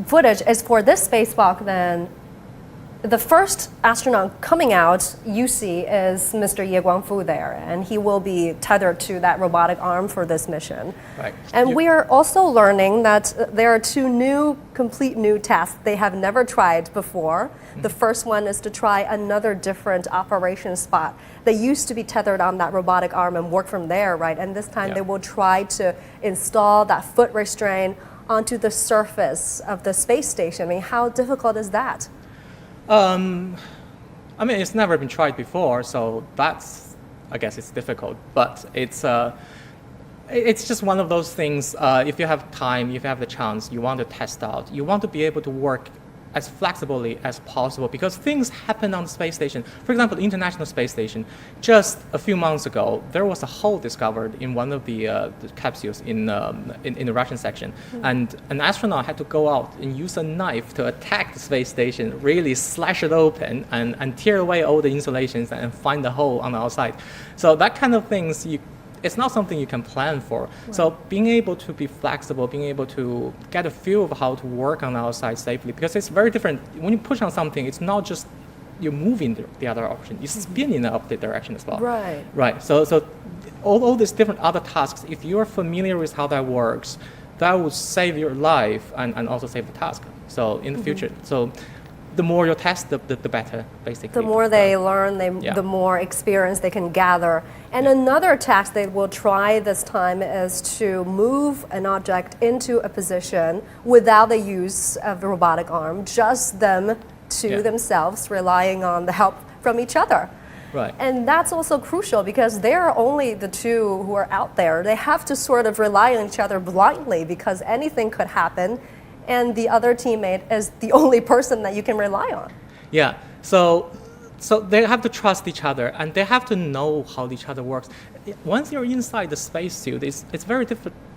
footage is for this spacewalk then. The first astronaut coming out, you see, is Mr. Ye Guangfu there, and he will be tethered to that robotic arm for this mission. Right. And we are also learning that there are two complete new tasks they have never tried before. The first one is to try another different operation spot. They used to be tethered on that robotic arm and work from there, right? And this time they will try to install that foot restraint onto the surface of the space station. I mean, how difficult is that? I mean, it's never been tried before, so that's, I guess it's difficult. But it's just one of those things, if you have time, if you have the chance, you want to test out. You want to be able to work as flexibly as possible because things happen on the space station. For example, the International Space Station, just a few months ago, there was a hole discovered in one of the capsules in the Russian section. And an astronaut had to go out and use a knife to attack the space station, really slash it open and tear away all the insulations and find the hole on the outside. So that kind of things, it's not something you can plan for. Right. So being able to be flexible, being able to get a feel of how to work on the outside safely, because it's very different. When you push on something, it's not just you're moving the other option, you spin in the opposite direction as well. Right. Right. So all these different other tasks, if you're familiar with how that works, that would save your life and also save the task. So in the future, so the more you test, the better, basically. The more they learn, the more experience they can gather. And another task they will try this time is to move an object into a position without the use of the robotic arm, just them to themselves, relying on the help from each other. Right. And that's also crucial because they're only the two who are out there. They have to sort of rely on each other blindly because anything could happen. And the other teammate is the only person that you can rely on. Yeah, so they have to trust each other and they have to know how each other works. Once you're inside the spacesuit, it's very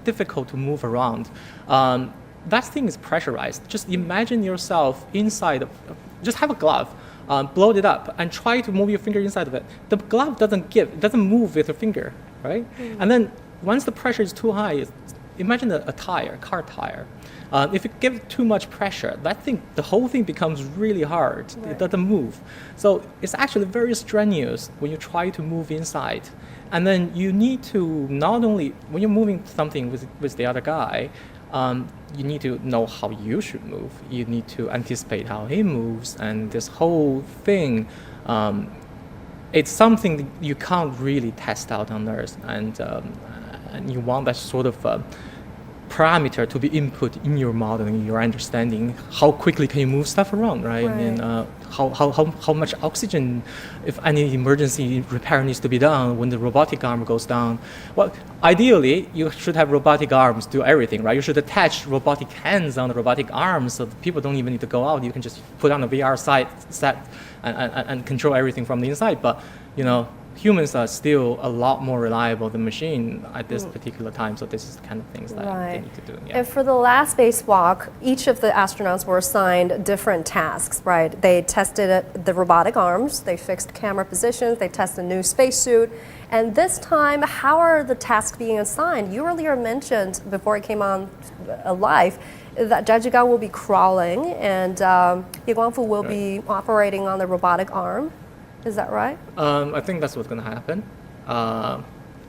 difficult to move around. That thing is pressurized. Just imagine yourself inside, just have a glove, blow it up and try to move your finger inside of it. The glove it doesn't move with your finger, right? And then once the pressure is too high, imagine a car tire. If you give too much pressure, the whole thing becomes really hard. Right. It doesn't move. So it's actually very strenuous when you try to move inside. And then you need to not only, when you're moving something with the other guy, you need to know how you should move. You need to anticipate how he moves. And this whole thing, it's something that you can't really test out on Earth. And you want that sort of parameter to be input in your modeling, your understanding. How quickly can you move stuff around, right? And how much oxygen, if any emergency repair needs to be done when the robotic arm goes down. Well, ideally, you should have robotic arms do everything, right? You should attach robotic hands on the robotic arms so that people don't even need to go out. You can just put on a VR set and control everything from the inside. But, humans are still a lot more reliable than machine at this particular time, so this is the kind of things that they need to do. Yeah. And for the last spacewalk, each of the astronauts were assigned different tasks, right? They tested the robotic arms, they fixed camera positions, they tested a new spacesuit, and this time, how are the tasks being assigned? You earlier mentioned, before I came on live, that Zhai Zhigang will be crawling and Ye Guangfu will be operating on the robotic arm. Is that right? I think that's what's going to happen.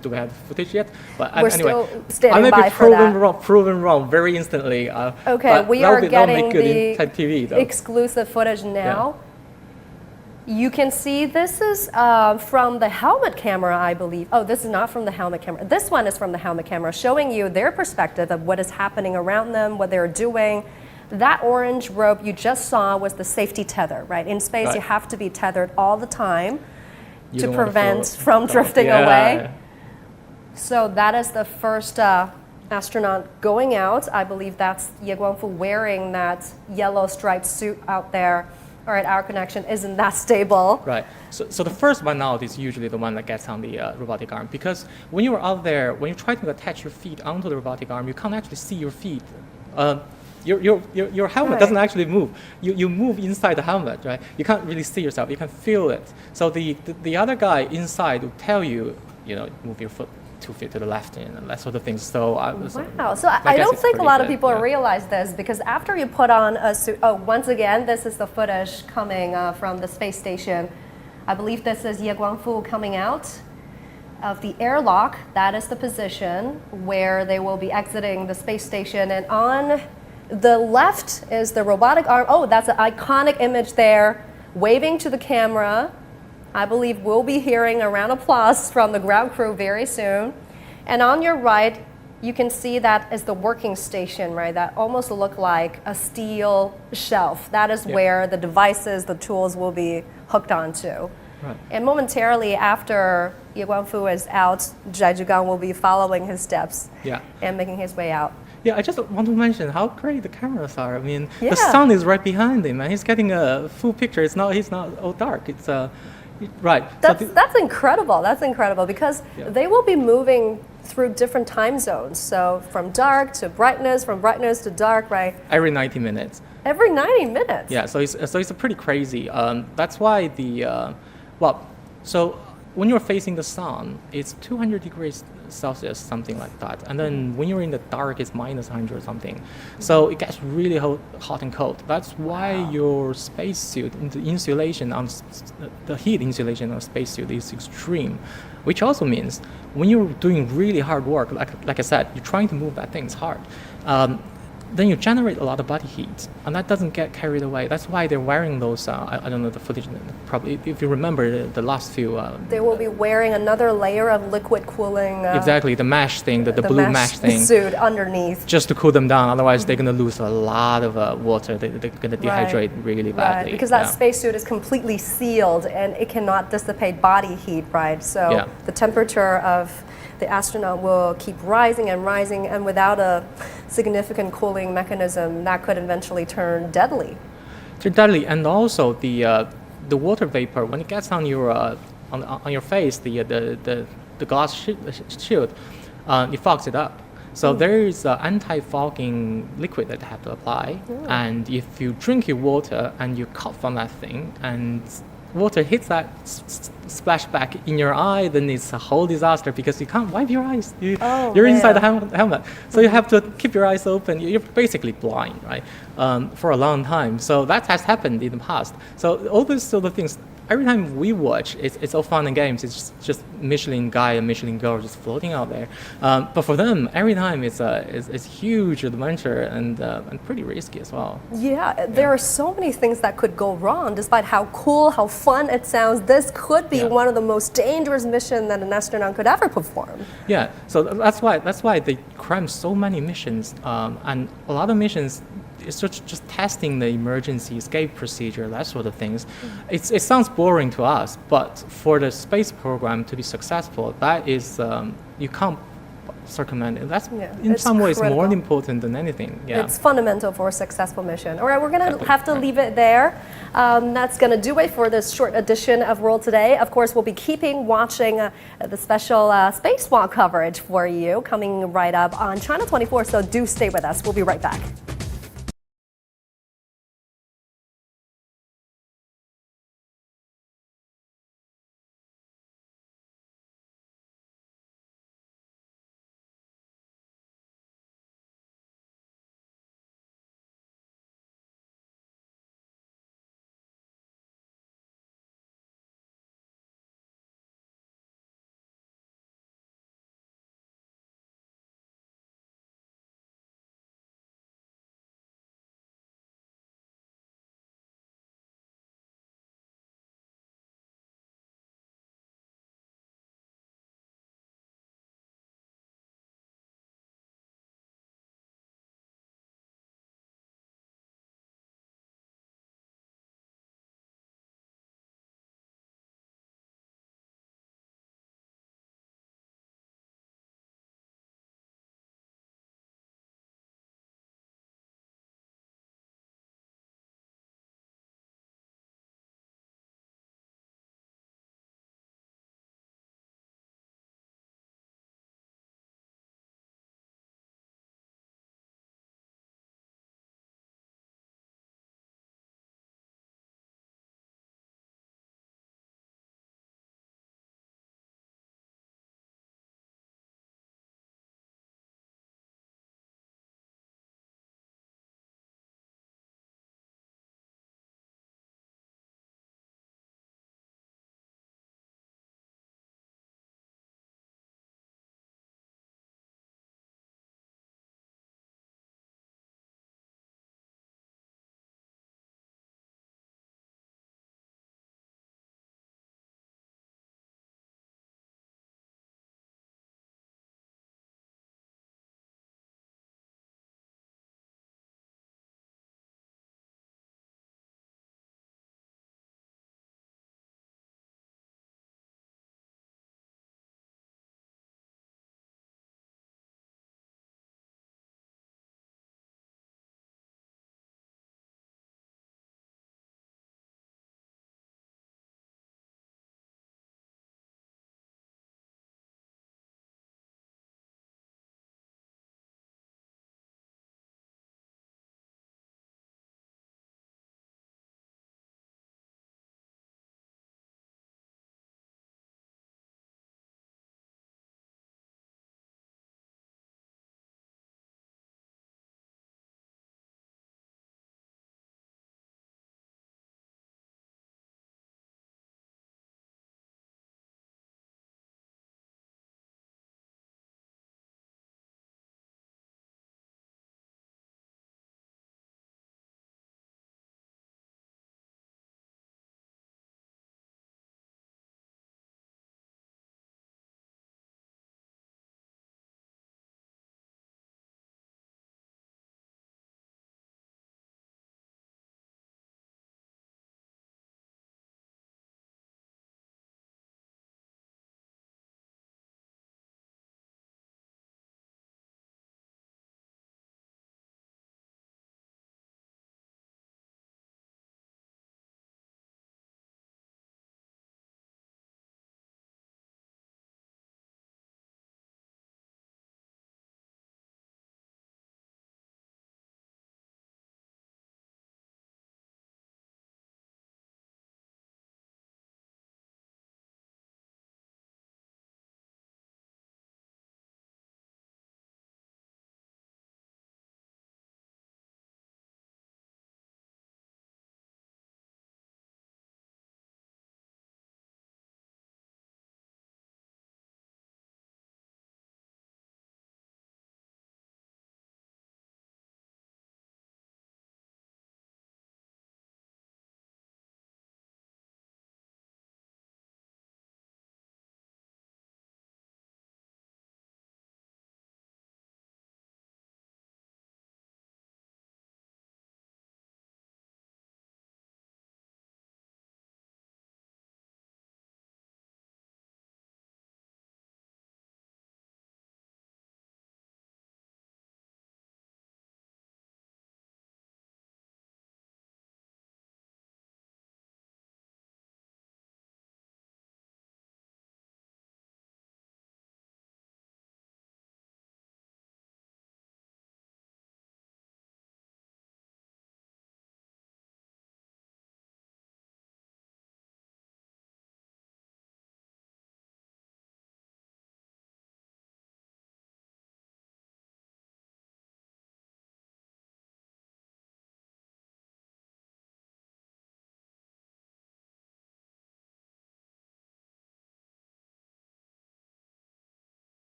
Do we have the footage yet? But We're anyway, still standing by for that. I may be proven wrong very instantly. Okay, we are getting the TV, exclusive footage now. Yeah. You can see this is from the helmet camera, I believe. Oh, this is not from the helmet camera. This one is from the helmet camera, showing you their perspective of what is happening around them, what they're doing. That orange rope you just saw was the safety tether, right? In space, you have to be tethered all the time to prevent from drifting away. So that is the first astronaut going out. I believe that's Ye Guangfu wearing that yellow striped suit out there. All right, our connection isn't that stable. Right. So the first one out is usually the one that gets on the robotic arm, because when you're out there, when you try to attach your feet onto the robotic arm, you can't actually see your feet. Your helmet doesn't actually move. You move inside the helmet, right? You can't really see yourself. You can feel it. So the other guy inside will tell you, move your foot 2 feet to the left and that sort of thing. So Wow. So I guess don't it's think a pretty lot of good, people yeah. realize this because after you put on a suit, once again, this is the footage coming from the space station. I believe this is Ye Guangfu coming out of the airlock. That is the position where they will be exiting the space station. And on the left is the robotic arm. Oh, that's an iconic image there, waving to the camera. I believe we'll be hearing a round of applause from the ground crew very soon. And on your right, you can see that is the working station, right? That almost look like a steel shelf. That is where the devices, the tools will be hooked onto. Right. And momentarily after Ye Guangfu is out, Zhai Zhigang will be following his steps and making his way out. Yeah, I just want to mention how great the cameras are. I mean, Yeah. the sun is right behind him, and he's getting a full picture. He's not all dark. It's right. That's incredible. That's incredible because Yeah. they will be moving through different time zones. So from dark to brightness, from brightness to dark, right? Every 90 minutes. Every 90 minutes. Yeah, so it's a pretty crazy. That's why so when you're facing the sun, it's 200 degrees Celsius, something like that. And then when you're in the dark, it's minus 100 or something. So it gets really hot and cold. That's why your spacesuit, the insulation on the heat insulation on a spacesuit is extreme, which also means when you're doing really hard work, like I said, you're trying to move that thing, it's hard. Then you generate a lot of body heat, and that doesn't get carried away. That's why they're wearing those, I don't know the footage, probably, if you remember the last few. They will be wearing another layer of liquid cooling. Exactly, the mesh thing, the blue mesh thing. Suit underneath. Just to cool them down, otherwise they're going to lose a lot of water. They're going to dehydrate really badly. Right, because that spacesuit is completely sealed and it cannot dissipate body heat, right? So the temperature of the astronaut will keep rising and rising, and without a significant cooling mechanism, that could eventually turn deadly. Turn deadly, and also the water vapor when it gets on your on your face, the glass shield, it fogs it up. So there is anti-fogging liquid that they have to apply, and if you drink your water and you cough on that thing, and water hits that splash back in your eye, then it's a whole disaster because you can't wipe your eyes. You're inside the helmet. So you have to keep your eyes open. You're basically blind, right, for a long time. So that has happened in the past. So all those sort of things, every time we watch, it's all fun and games. It's just Michelin guy and Michelin girl just floating out there. But for them, every time it's huge adventure and pretty risky as well. Yeah, there are so many things that could go wrong. Despite how cool, how fun it sounds, this could be one of the most dangerous missions that an astronaut could ever perform. Yeah, so that's why they cram so many missions, and a lot of missions. It's just testing the emergency escape procedure, that sort of things. It sounds boring to us, but for the space program to be successful, that is you can't circumvent it. That's in some ways more important than anything. Yeah, it's fundamental for a successful mission. All right, we're gonna have to leave it there. That's gonna do it for this short edition of World Today. Of course, we'll be keeping watching the special Spacewalk coverage for you coming right up on China 24. So do stay with us. We'll be right back.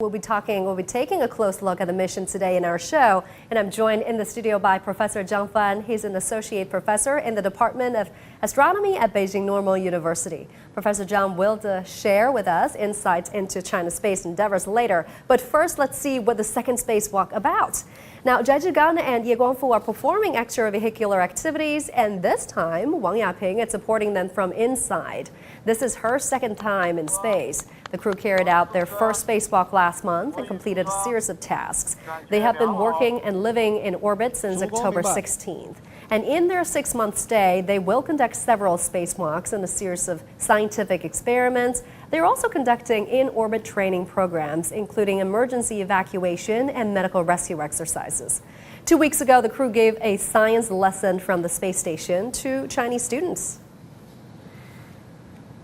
We'll be taking a close look at the mission today in our show, and I'm joined in the studio by Professor Zhang Fan. He's an associate professor in the Department of Astronomy at Beijing Normal University. Professor Zhang will share with us insights into China's space endeavors later, but first let's see what the second spacewalk about. Now, Zhai Zhigang and Ye Guangfu are performing extravehicular activities, and this time, Wang Yaping is supporting them from inside. This is her second time in space. The crew carried out their first spacewalk last month and completed a series of tasks. They have been working and living in orbit since October 16th. And in their 6-month stay, they will conduct several spacewalks and a series of scientific experiments. They're also conducting in-orbit training programs, including emergency evacuation and medical rescue exercises. 2 weeks ago, the crew gave a science lesson from the space station to Chinese students.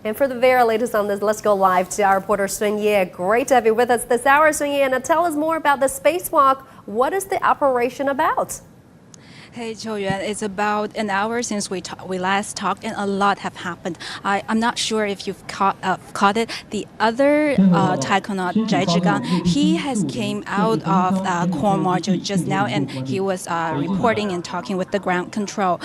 And for the very latest on this, let's go live to our reporter Sun Ye. Great to have you with us this hour, Sun Ye. Now tell us more about the spacewalk. What is the operation about? Hey, Chouyuan, it's about an hour since we last talked, and a lot have happened. I'm not sure if you've caught it. The other taikonaut, Zhai Zhigang, he has came out of the core module just now, and he was reporting and talking with the ground control.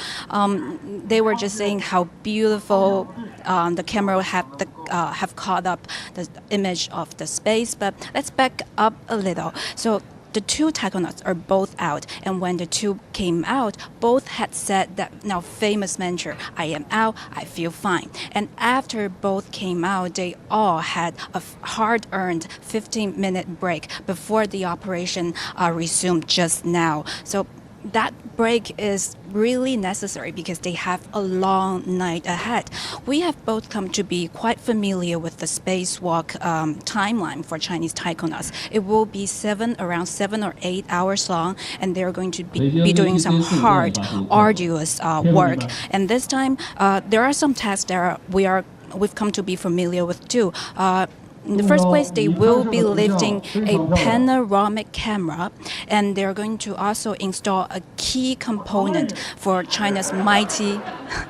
They were just saying how beautiful the camera have caught up the image of the space. But let's back up a little. So the two taikonauts are both out, and when the two came out, both had said that now famous mantra, "I am out, I feel fine." And after both came out, they all had a hard-earned 15-minute break before the operation resumed just now. So that break is really necessary because they have a long night ahead. We have both come to be quite familiar with the spacewalk timeline for Chinese taikonauts. It will be around 7 or 8 hours long, and they're going to be doing some hard, arduous work. And this time, there are some tasks that we've come to be familiar with too. In the first place, they will be lifting a panoramic camera, and they're going to also install a key component for China's mighty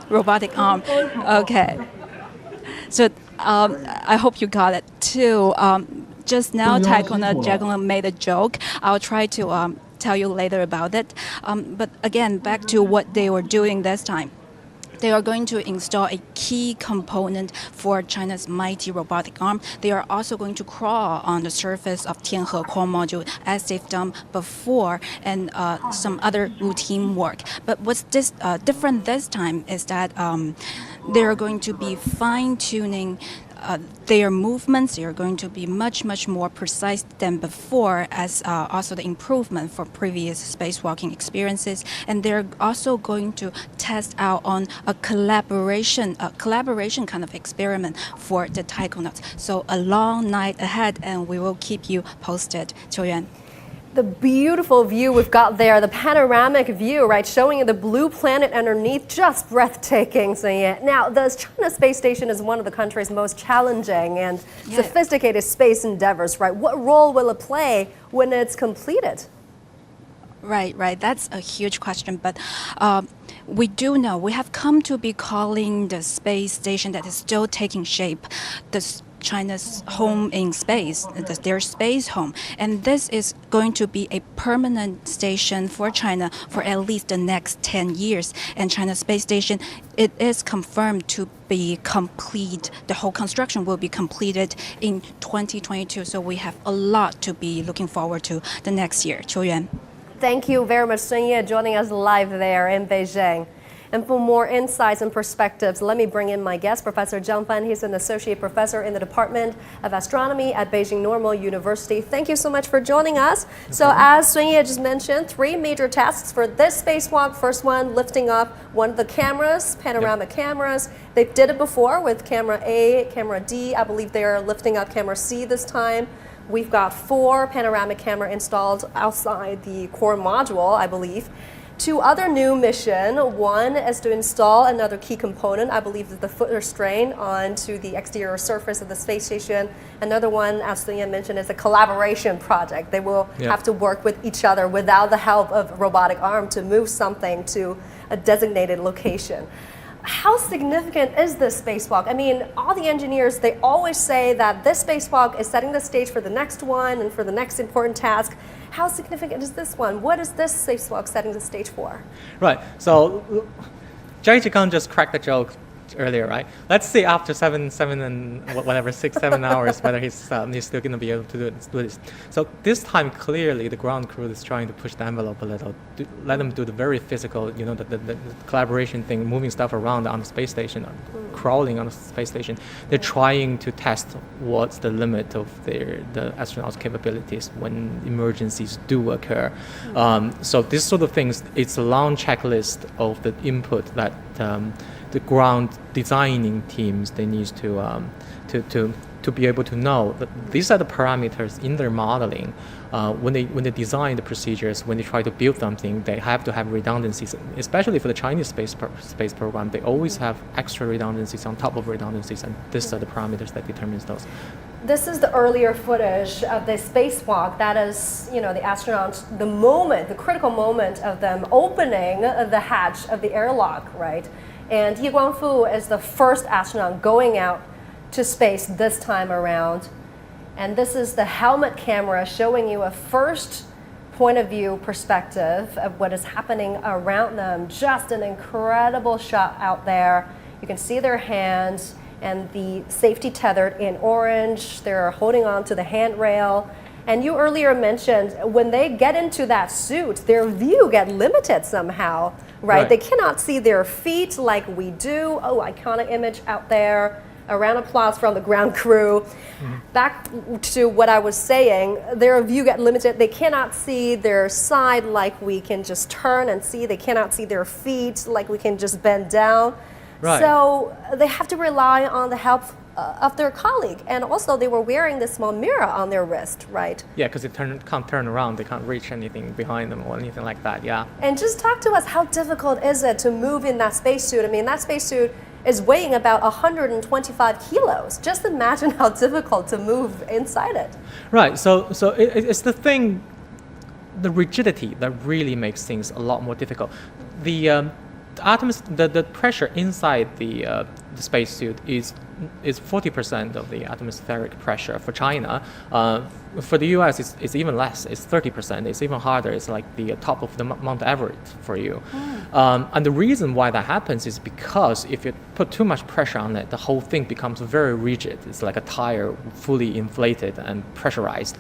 robotic arm. Okay. So I hope you got it too. Just now, taikonaut Jiagong made a joke. I'll try to tell you later about it. But again, back to what they were doing this time. They are going to install a key component for China's mighty robotic arm. They are also going to crawl on the surface of Tianhe core module as they've done before, and some other routine work. But what's different this time is that they are going to be fine-tuning their movements. They are going to be much more precise than before, as also the improvement for previous spacewalking experiences. And they're also going to test out on a collaboration kind of experiment for the taikonauts. So a long night ahead, and we will keep you posted. Chouyuan. The beautiful view we've got there, the panoramic view, right, showing you the blue planet underneath, just breathtaking. So yeah. Now, the China Space Station is one of the country's most challenging and sophisticated space endeavors, right? What role will it play when it's completed? Right. That's a huge question, but we do know, we have come to be calling the space station that is still taking shape China's home in space, their space home. And this is going to be a permanent station for China for at least the next 10 years. And China's space station, it is confirmed to be complete. The whole construction will be completed in 2022. So we have a lot to be looking forward to the next year. Chouyuan. Thank you very much, Sun Ye, joining us live there in Beijing. And for more insights and perspectives, let me bring in my guest, Professor Zhang Fan. He's an associate professor in the Department of Astronomy at Beijing Normal University. Thank you so much for joining us. So as Sun Ye just mentioned, 3 major tasks for this spacewalk. First one, lifting up one of the cameras, panoramic cameras. They did it before with camera A, camera D. I believe they're lifting up camera C this time. We've got 4 panoramic camera installed outside the core module, I believe. 2 other new mission. One is to install another key component, I believe that the foot restraint onto the exterior surface of the space station. Another one, as Sun Ye mentioned, is a collaboration project. They will have to work with each other without the help of a robotic arm to move something to a designated location. how significant is this spacewalk? I mean, all the engineers, they always say that this spacewalk is setting the stage for the next one and for the next important task. How significant is this one? What is this spacewalk setting the stage for? Right. So Zhai Zhigang just cracked the joke earlier, right? Let's see after 7 and whatever 6, 7 hours whether he's still going to be able to do this. So this time clearly the ground crew is trying to push the envelope a little, let them do the very physical, the collaboration thing, moving stuff around on the space station, crawling on the space station. They're trying to test what's the limit of the astronauts' capabilities when emergencies do occur. So this sort of things, it's a long checklist of the input that the ground designing teams, they need to be able to know that these are the parameters in their modeling. When they design the procedures, when they try to build something, they have to have redundancies. Especially for the Chinese space program, they always have extra redundancies on top of redundancies, and these are the parameters that determines those. This is the earlier footage of the spacewalk. That is, the astronauts, the critical moment of them opening the hatch of the airlock, right? And Ye Guangfu is the first astronaut going out to space this time around. And this is the helmet camera showing you a first point of view perspective of what is happening around them. Just an incredible shot out there. You can see their hands and the safety tethered in orange. They're holding on to the handrail. And you earlier mentioned when they get into that suit, their view get limited somehow, right? They cannot see their feet like we do. Oh, iconic image out there. A round of applause from the ground crew. Back to what I was saying, their view get limited. They cannot see their side like we can just turn and see. They cannot see their feet like we can just bend down. Right. So they have to rely on the help of their colleague. And also they were wearing this small mirror on their wrist, right? Yeah, because they can't turn around. They can't reach anything behind them or anything like that, yeah. And just talk to us, how difficult is it to move in that spacesuit? I mean, that spacesuit is weighing about 125 kilos. Just imagine how difficult to move inside it. Right, so it's the thing, the rigidity that really makes things a lot more difficult. The pressure inside the spacesuit is 40% of the atmospheric pressure for China. For the US, it's even less. It's 30%. It's even harder. It's like the top of the Mount Everest for you. And the reason why that happens is because if you put too much pressure on it, the whole thing becomes very rigid. It's like a tire fully inflated and pressurized.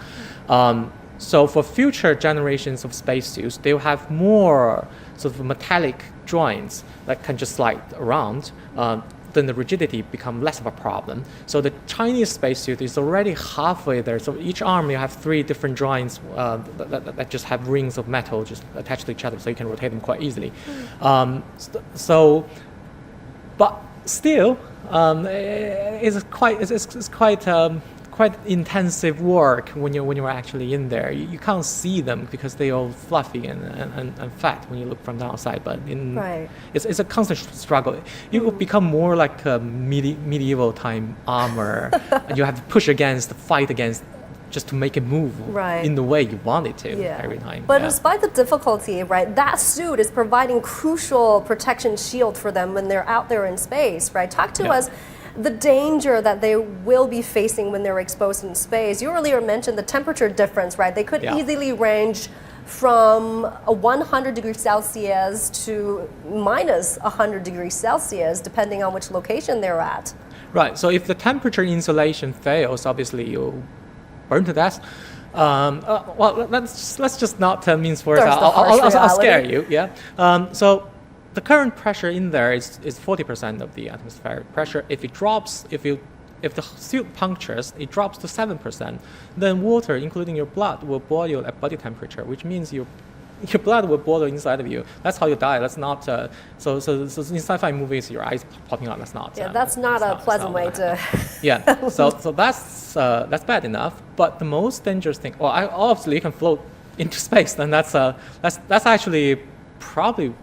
So for future generations of spacesuits, they'll have more sort of metallic joints that can just slide around. Then the rigidity become less of a problem. So the Chinese spacesuit is already halfway there. So each arm you have 3 different joints that just have rings of metal just attached to each other, so you can rotate them quite easily. But still, it's quite intensive work when you're actually in there. You can't see them because they're all fluffy and fat when you look from the outside. But it's a constant struggle. You will become more like a medieval time armor. And you have to push against, fight against, just to make it move in the way you want it to every time. But despite the difficulty, right, that suit is providing crucial protection shield for them when they're out there in space, right? Talk to us the danger that they will be facing when they're exposed in space. You earlier mentioned the temperature difference, right? They could easily range from 100 degrees Celsius to minus 100 degrees Celsius, depending on which location they're at. Right, so if the temperature insulation fails, obviously you'll burn to death. Well, let's just not mince words. I'll scare you, so the current pressure in there is 40% of the atmospheric pressure. If the suit punctures, it drops to 7%. Then water, including your blood, will boil at body temperature, which means your blood will boil inside of you. That's how you die. That's not. So in sci-fi movies, your eyes popping out. That's not. That's not a pleasant way to. So that's bad enough. But the most dangerous thing. Well, obviously you can float into space. Then that's actually probably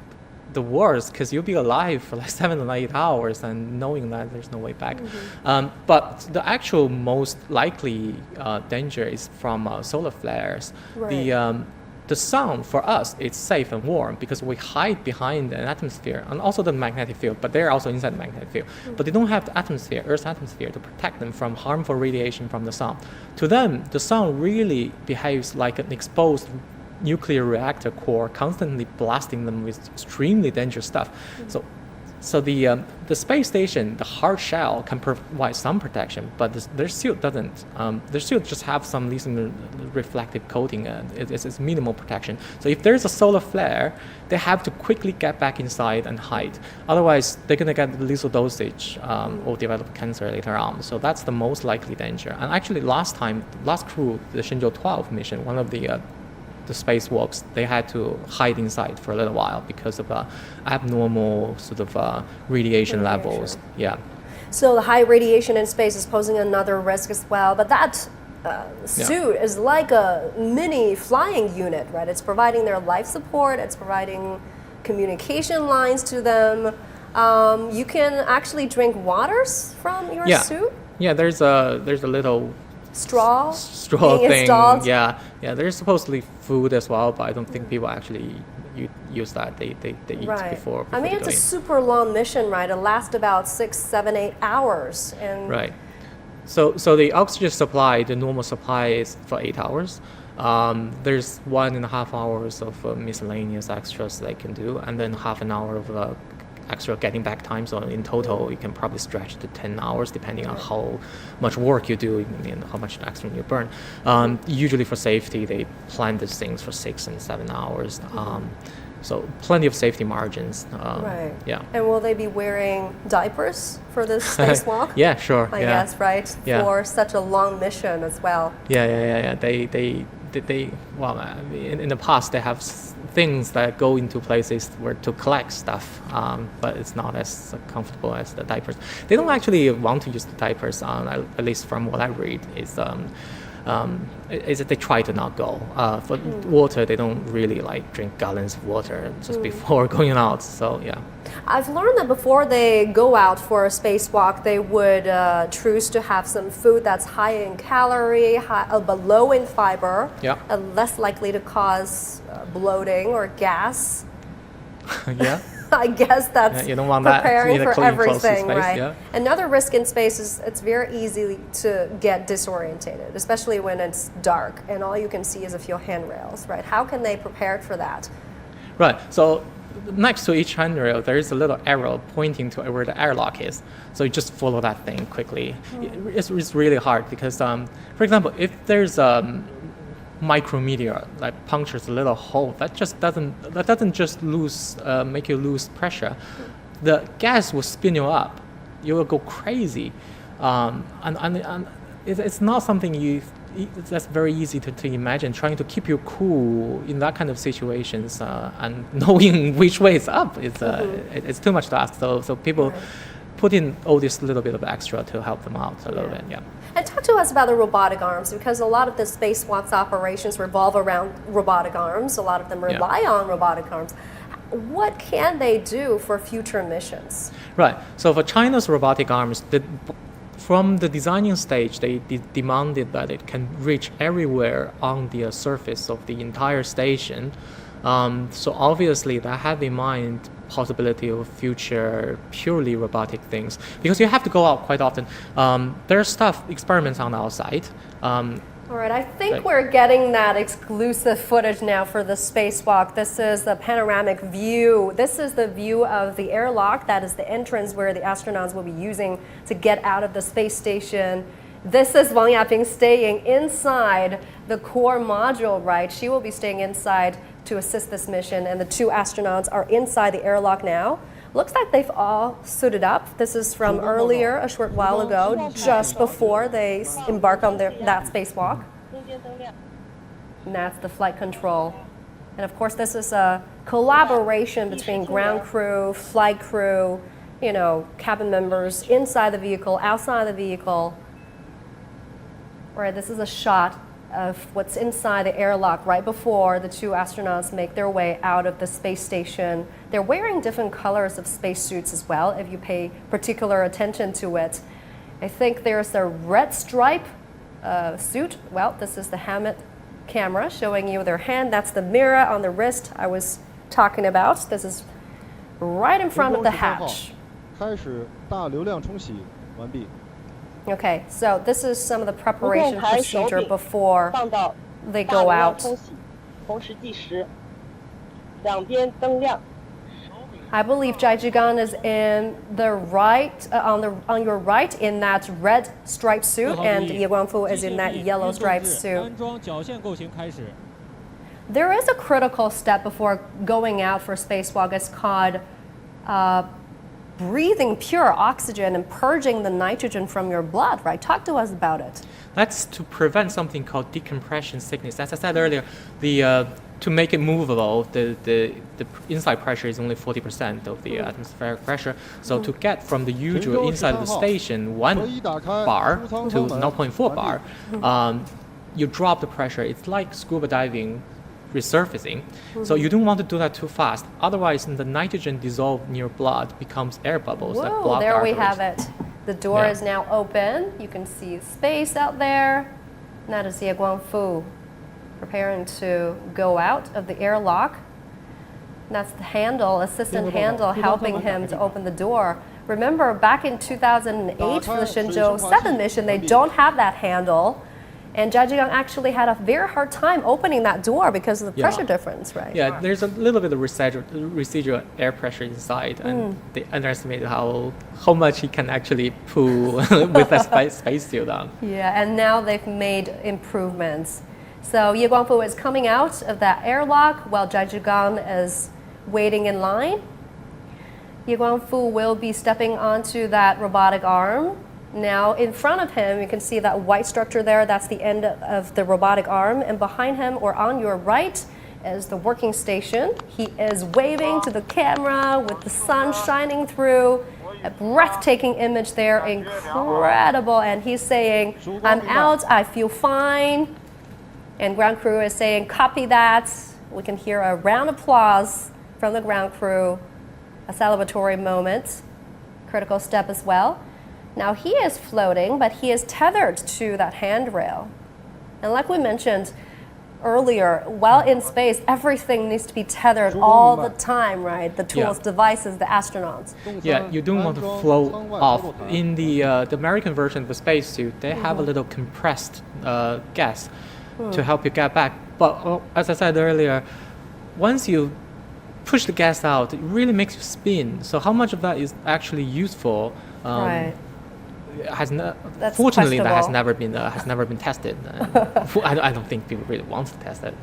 the worst, because you'll be alive for like 7 or 8 hours and knowing that there's no way back. But the actual most likely danger is from solar flares. the sun for us is safe and warm because we hide behind an atmosphere and also the magnetic field, but they're also inside the magnetic field. But they don't have the atmosphere, Earth's atmosphere, to protect them from harmful radiation from the sun. To them, the sun really behaves like an exposed nuclear reactor core, constantly blasting them with extremely dangerous stuff. So the space station, the hard shell, can provide some protection, but their suit doesn't. Their suit just have some little reflective coating. It's minimal protection. So if there's a solar flare, they have to quickly get back inside and hide. Otherwise, they're gonna get lethal dosage or develop cancer later on. So that's the most likely danger. And actually, last crew, the Shenzhou-13 mission, one of the spacewalks, they had to hide inside for a little while because of abnormal sort of radiation levels. Yeah. So the high radiation in space is posing another risk as well. But that suit is like a mini flying unit, right? It's providing their life support. It's providing communication lines to them. You can actually drink waters from your suit. Yeah, there's a little straw thing. Installed. Yeah. There's supposedly food as well, but I don't think people actually use that. They eat before I mean, it's a doing. super long mission, right? It lasts about 6, 7, 8 hours. And Right. So the oxygen supply, the normal supply is for 8 hours. There's 1.5 hours of miscellaneous extras they can do, and then half an hour of extra getting back time. So in total, you can probably stretch to 10 hours depending on how much work you do and how much extra you burn. Usually for safety, they plan these things for 6 and 7 hours. So plenty of safety margins. right. Yeah. And will they be wearing diapers for this spacewalk? Yeah, sure. I guess, right? Yeah. For such a long mission as well. Yeah. They well, in the past they have things that go into places where to collect stuff, but it's not as comfortable as the diapers. They don't actually want to use the diapers, at least from what I read, is that they try to not go. For water, they don't really like drink gallons of water just before going out, so yeah. I've learned that before they go out for a spacewalk, they would choose to have some food that's high in calorie, but low in fiber, less likely to cause bloating or gas. Yeah. I guess that's you don't want preparing that. for everything, space, right? Yeah. Another risk in space is it's very easy to get disorientated, especially when it's dark and all you can see is a few handrails, right? How can they prepare for that? Right. So next to each handrail, there is a little arrow pointing to where the airlock is. So you just follow that thing quickly. It's really hard because, for example, if there's micrometeor that punctures a little hole, that doesn't just make you lose pressure. The gas will spin you up. You will go crazy, and it's not something that's very easy to imagine. Trying to keep you cool in that kind of situations and knowing which way it's up, it's too much to ask. So people put in all this little bit of extra to help them out a little bit. Yeah. And talk to us about the robotic arms, because a lot of the spacewalks operations revolve around robotic arms. A lot of them rely on robotic arms. What can they do for future missions? Right. So for China's robotic arms, from the designing stage, they demanded that it can reach everywhere on the surface of the entire station. So obviously, they have in mind possibility of future purely robotic things, because you have to go out quite often. There's experiments on the outside. All right, I think we're getting that exclusive footage now for the spacewalk. This is the panoramic view. This is the view of the airlock. That is the entrance where the astronauts will be using to get out of the space station. This is Wang Yaping staying inside the core module, right? She will be staying inside to assist this mission, and the 2 astronauts are inside the airlock now. Looks like they've all suited up. This is from earlier, a short while ago, just before they embark on that spacewalk. And that's the flight control. And of course, this is a collaboration between ground crew, flight crew, cabin members inside the vehicle, outside the vehicle. All right, this is a shot of what's inside the airlock right before the 2 astronauts make their way out of the space station. They're wearing different colors of spacesuits as well, if you pay particular attention to it. I think there's a red stripe suit. Well, this is the helmet camera showing you their hand. That's the mirror on the wrist I was talking about. This is right in front of the hatch. 开始大流量冲洗完毕。 Okay, so this is some of the 不 preparation 动抬手 procedure 柄 before 放到 they 大 go 流量 out. 冲洗，同时计时，两边灯亮。 I believe Zhai Zhigang is in the right, on your right in that red striped suit, and Ye Guangfu is in that yellow striped suit. 安装绞线构型开始。 There is a critical step before going out for spacewalk. It's called breathing pure oxygen and purging the nitrogen from your blood, right? Talk to us about it. That's to prevent something called decompression sickness. As I said earlier, to make it movable, the inside pressure is only 40% of the atmospheric pressure. So to get from the usual inside of the station 1 bar to 0.4 bar, you drop the pressure. It's like scuba diving resurfacing. So you don't want to do that too fast. Otherwise, the nitrogen dissolved in your blood becomes air bubbles that Whoa, block the there we arteries. have it. The door Yeah. is now open. You can see space out there. And that is Ye Guangfu preparing to go out of the airlock. And that's the handle, assistant handle, helping him to open the door. Remember, back in 2008 for the Shenzhou-13 mission, they don't have that handle. And Zhai Zhigang actually had a very hard time opening that door because of the pressure difference, right? Yeah, there's a little bit of residual air pressure inside, and they underestimated how much he can actually pull with a spacesuit on. Yeah, and now they've made improvements. So Ye Guangfu is coming out of that airlock while Zhai Zhigang is waiting in line. Ye Guangfu will be stepping onto that robotic arm. Now in front of him, you can see that white structure there. That's the end of the robotic arm. And behind him, or on your right, is the working station. He is waving to the camera with the sun shining through. A breathtaking image there, incredible. And he's saying, I'm out, I feel fine. And ground crew is saying, copy that. We can hear a round of applause from the ground crew, a celebratory moment, critical step as well. Now he is floating, but he is tethered to that handrail. And like we mentioned earlier, while in space, everything needs to be tethered all the time, right? The tools, Yeah. devices, the astronauts. Yeah, you don't want to float off. In the American version of the spacesuit, they have a little compressed gas to help you get back. But as I said earlier, once you push the gas out, it really makes you spin. So how much of that is actually useful? Right. That's Fortunately, that has questionable. never been tested. I don't think people really want to test it.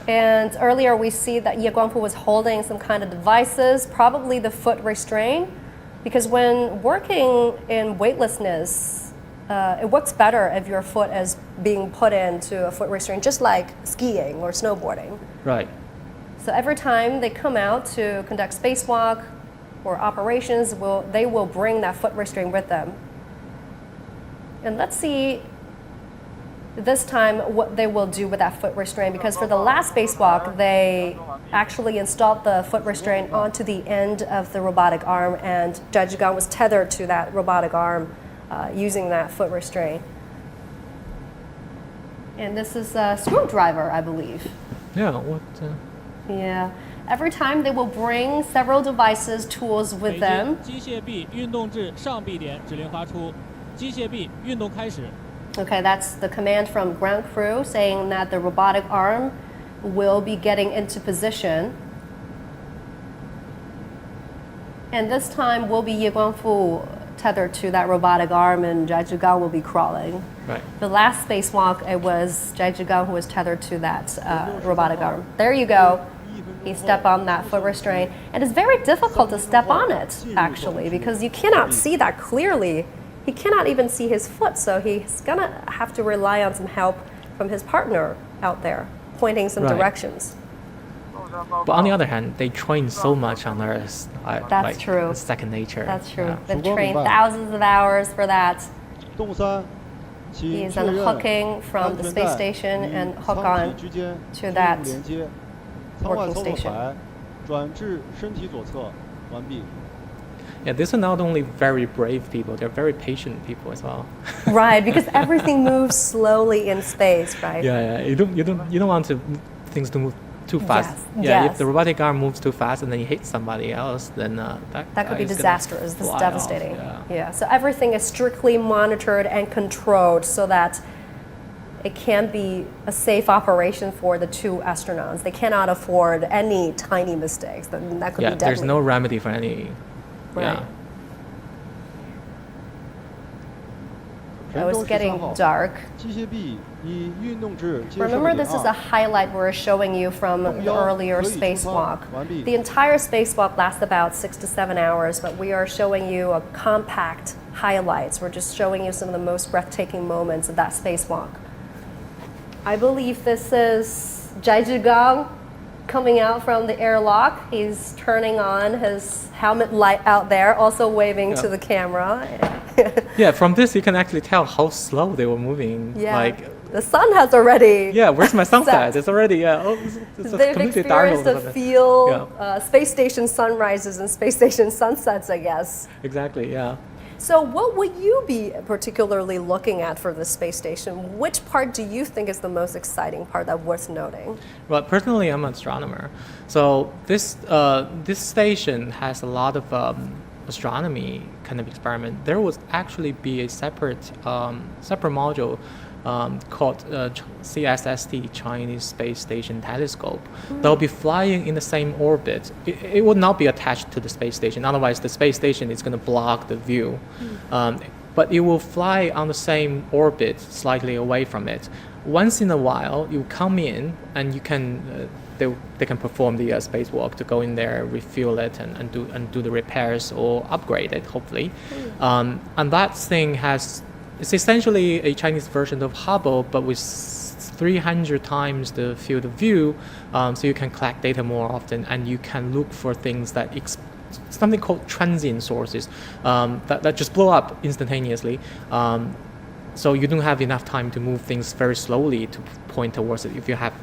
And earlier we see that Ye Guangfu was holding some kind of devices, probably the foot restraint, because when working in weightlessness, it works better if your foot is being put into a foot restraint, just like skiing or snowboarding. Right. So every time they come out to conduct spacewalk or operations, they will bring that foot restraint with them. And let's see this time what they will do with that foot restraint, because for the last spacewalk, they actually installed the foot restraint onto the end of the robotic arm, and Zhai Zhigang was tethered to that robotic arm using that foot restraint. And this is a screwdriver, I believe. Yeah. What? Yeah. Every time they will bring several devices, tools with 北 them. 京机械臂运动至上臂点，指令发出。机械臂运动开始。 Okay, that's the command from ground crew saying that the robotic arm will be getting into position. And this time will be Ye Guangfu tethered to that robotic arm, and Zhai Zhigang will be crawling. Right. The last spacewalk, it was Zhai Zhigang who was tethered to that robotic arm. There you go. He stepped on that foot restraint. And it's very difficult to step on it, actually, because you cannot see that clearly. He cannot even see his foot, so he's gonna have to rely on some help from his partner out there, pointing some Right. directions. But on the other hand, they train so much on Earth. That's like, true. It's second nature. That's true. Yeah. They've trained thousands of hours for that. 动3， He 请 is 确认 unhooking from the 安全 space 带 station 与 and hook 舱 on 体之间 to 进 that 入连接，舱外 working 操作 station. 台转至身体左侧，完毕。Yeah, these are not only very brave people, they're very patient people as well. Right, because everything moves slowly in space, right? Yeah, you don't want things to move too fast. Yes, Yeah, yes. if the robotic arm moves too fast and then you hit somebody else, then That guy could be is gonna disastrous. This is fly devastating. off, Yeah. So everything is strictly monitored and controlled so that it can be a safe operation for the two astronauts. They cannot afford any tiny mistakes. That could Yeah, be deadly. there's no remedy for any. Right. Yeah. It was 神舟 getting 13号 dark. 机械臂以运动至接收 Remember, 点 this is a 2 highlight we're showing you from the earlier spacewalk. The entire spacewalk lasts about 6 to 7 hours, but we are showing you a compact highlights. We're just showing you some of the most breathtaking moments of that spacewalk. I believe this is Zhai Zhigang coming out from the airlock. He's turning on his helmet light out there, also waving to the camera. Yeah, from this you can actually tell how slow they were moving. Yeah. Like, The sun has already. yeah, where's my sunset? set. It's already it's They've completely dark. experienced all a of a sudden. feel Yeah. space station sunrises and space station sunsets, I guess. Exactly. Yeah. So, what would you be particularly looking at for the space station? Which part do you think is the most exciting part that worth noting? Well, personally, I'm an astronomer, so this station has a lot of astronomy kind of experiment. There would actually be a separate module called CSST, Chinese Space Station Telescope. They'll be flying in the same orbit. It would not be attached to the space station. Otherwise, the space station is going to block the view. But it will fly on the same orbit, slightly away from it. Once in a while, you come in and you can. They can perform the spacewalk to go in there, refuel it, and do the repairs or upgrade it, hopefully. And that thing it's essentially a Chinese version of Hubble, but with 300 times the field of view, so you can collect data more often, and you can look for things that something called transient sources that just blow up instantaneously. So you don't have enough time to move things very slowly to point towards it. If you have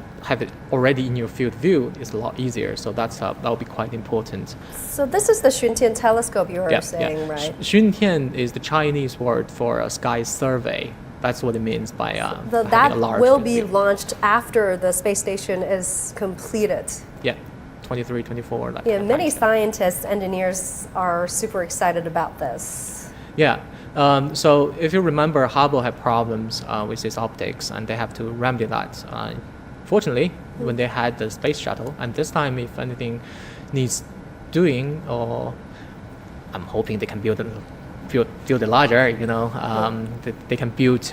it already in your field of view, it's a lot easier. So that will be quite important. So, this is the Tianhe telescope you were saying, right? Tianhe is the Chinese word for a sky survey. That's what it means by So having that a large will field be of view. launched after the space station is completed. Yeah, 23, 24. Like Yeah, that many kind of stuff. scientists, engineers are super excited about this. Yeah. So if you remember, Hubble had problems with its optics, and they have to remedy that. Fortunately, when they had the space shuttle, and this time, if anything needs doing, or I'm hoping they can build it larger. They can build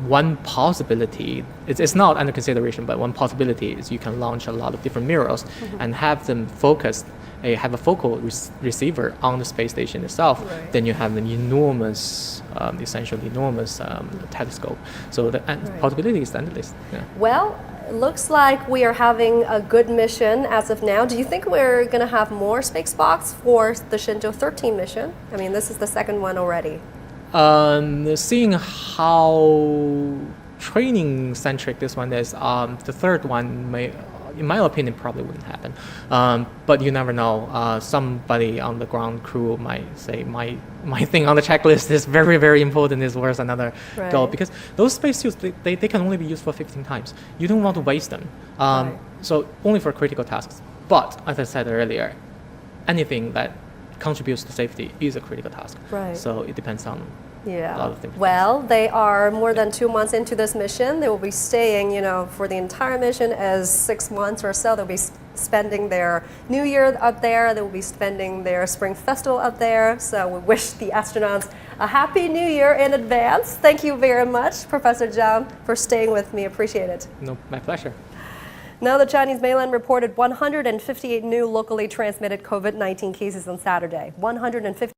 one possibility. It's not under consideration, but one possibility is you can launch a lot of different mirrors and have them focused. Have a focal receiver on the space station itself, Right. then you have an enormous, essentially enormous telescope. So the possibility is endless. Yeah. Well, it looks like we are having a good mission as of now. Do you think we're going to have more spacewalks for the Shenzhou-13 mission? I mean, this is the second one already. Seeing how training-centric this one is, the third one may, in my opinion, probably wouldn't happen. But you never know. Somebody on the ground crew might say, my thing on the checklist is very, very important, is worth another go. Right. Because those spacesuits, they can only be used for 15 times. You don't want to waste them. Right. So only for critical tasks. But as I said earlier, anything that contributes to safety is a critical task. Right. So it depends on Yeah. a lot of things. Well, they are more than 2 months into this mission. They will be staying, for the entire mission as 6 months or so. They'll be spending their New Year up there. They will be spending their Spring Festival up there. So we wish the astronauts a Happy New Year in advance. Thank you very much, Professor Zhang, for staying with me. Appreciate it. No, my pleasure. Now, the Chinese mainland reported 158 new locally transmitted COVID-19 cases on Saturday. 150